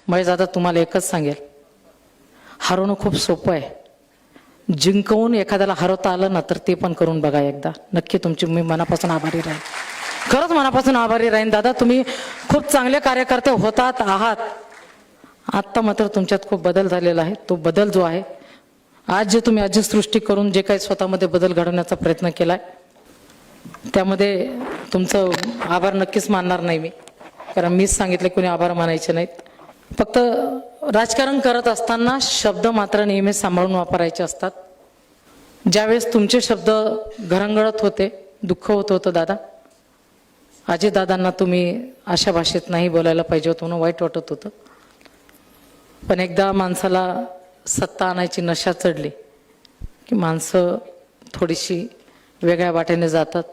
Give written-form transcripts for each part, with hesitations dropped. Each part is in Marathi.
महेश दादा तुम्हाला एकच सांगेल, हरवणं खूप सोपं आहे. जिंकवून एखाद्याला हरवता आलं ना तर ते पण करून बघा एकदा. नक्की तुमची मी मनापासून आभारी राहीन, खरंच मनापासून आभारी राहीन दादा. तुम्ही खूप चांगले कार्यकर्ते होतात आहात. आत्ता मात्र तुमच्यात खूप बदल झालेला आहे. तो बदल जो आहे आज जे तुम्ही आजी सृष्टी करून जे काही स्वतःमध्ये बदल घडवण्याचा प्रयत्न केलाय त्यामध्ये तुमचं आभार नक्कीच मानणार नाही मी, कारण मीच सांगितले कोणी आभार मानायचे नाहीत. फक्त राजकारण करत असताना शब्द मात्र नेहमी सांभाळून वापरायचे असतात. ज्यावेळेस तुमचे शब्द घरंगळत होते, दुःख होत होतं दादा, अजितदादांना तुम्ही अशा भाषेत नाही बोलायला पाहिजे होतं म्हणून वाईट वाटत होतं. पण एकदा माणसाला सत्ता आणायची नशा चढली की माणसं थोडीशी वेगळ्या वाटेने जातात.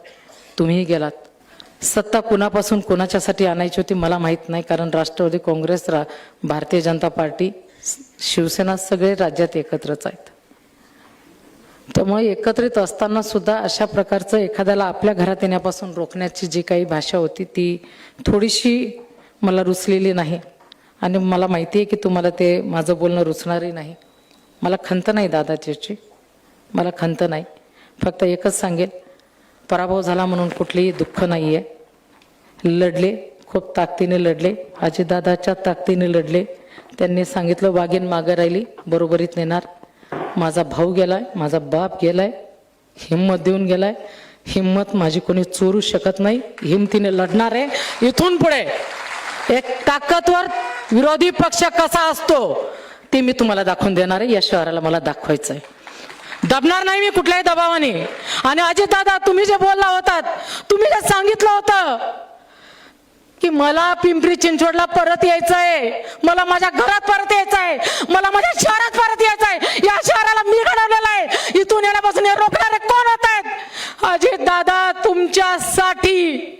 तुम्हीही गेलात. सत्ता कुणापासून कुणाच्यासाठी आणायची होती मला माहीत नाही, कारण राष्ट्रवादी काँग्रेस, भारतीय जनता पार्टी, शिवसेना सगळे राज्यात एकत्रच आहेत. त्यामुळे एकत्रित असताना सुद्धा अशा प्रकारचं एखाद्याला आपल्या घरात येण्यापासून रोखण्याची जी काही भाषा होती ती थोडीशी मला रुचलेली नाही. आणि मला माहिती आहे की तुम्हाला ते माझं बोलणं रुचणारही नाही. मला खंत नाही दादाची, मला खंत नाही. फक्त एकच सांगेल, पराभव झाला म्हणून कुठलेही दुःख नाही आहे. लढले, खूप ताकदीने लढले, अजितदादाच्या ताकदीने लढले. त्यांनी सांगितलं वाघीण मागं राहिली, बरोबरीत नेणार. माझा भाऊ गेलाय, माझा बाप गेलाय, हिम्मत देऊन गेलाय. हिम्मत माझी कोणी चोरू शकत नाही. हिमतीने लढणार आहे. इथून पुढे एक ताकदवर विरोधी पक्ष कसा असतो ते मी तुम्हाला दाखवून देणार आहे. या शहराला मला दाखवायचं आहे. दबणार नाही मी कुठल्याही दबावाने. आणि अजितदादा तुम्ही जे बोलला होतात, तुम्ही जे सांगितलं होतं की मला पिंपरी चिंचवडला परत यायचंय, मला माझ्या घरात परत यायचंय, मला माझ्या शहरात परत यायचंय, या शहराला मी घडवलेलं आहे, इथून येण्यापासून हे रोखणारे कोण होत आहेत? अजितदादा तुमच्यासाठी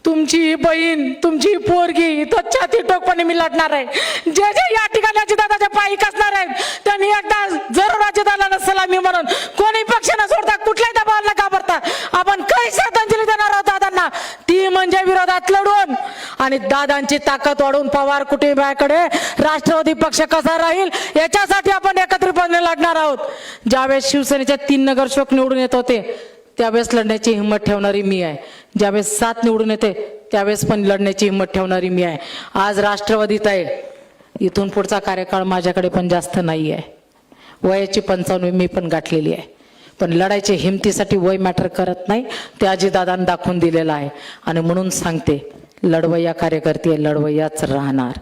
तुमची बहीण, तुमची पोरगी इथं छाती टोकपणे मी लढणार आहे. जे जे या ठिकाणी अजितदादाच्या पायी कसणार आहेत त्यांनी एकदा जरूर अजितदादाला सलामी म्हणून कोणी पक्ष न सोडता कुठल्याही दबावाला घाबरता आपण काही श्रद्धांजली देणार आहोत दादांना, ती म्हणजे विरोधात लढून आणि दादांची ताकद वाढवून पवार कुटुंबाकडे राष्ट्रवादी पक्ष कसा राहील याच्यासाठी आपण एकत्रितपणे लढणार आहोत. ज्यावेळेस शिवसेनेचे 3 नगरसेवक निवडून येत होते त्यावेळेस लढण्याची हिंमत ठेवणारी मी आहे. ज्यावेळेस 7 निवडून येते त्यावेळेस पण लढण्याची हिंमत ठेवणारी मी आहे. आज राष्ट्रवादीत आहे. इथून पुढचा कार्यकाळ माझ्याकडे पण जास्त नाही आहे. वयाची 55 मी पण गाठलेली आहे. पण लढायची हिमतीसाठी वय मॅटर करत नाही, ते अजितदादांनी दाखवून दिलेलं आहे. आणि म्हणून सांगते, लढवय्या कार्यकर्ते लढवय्याच राहणार.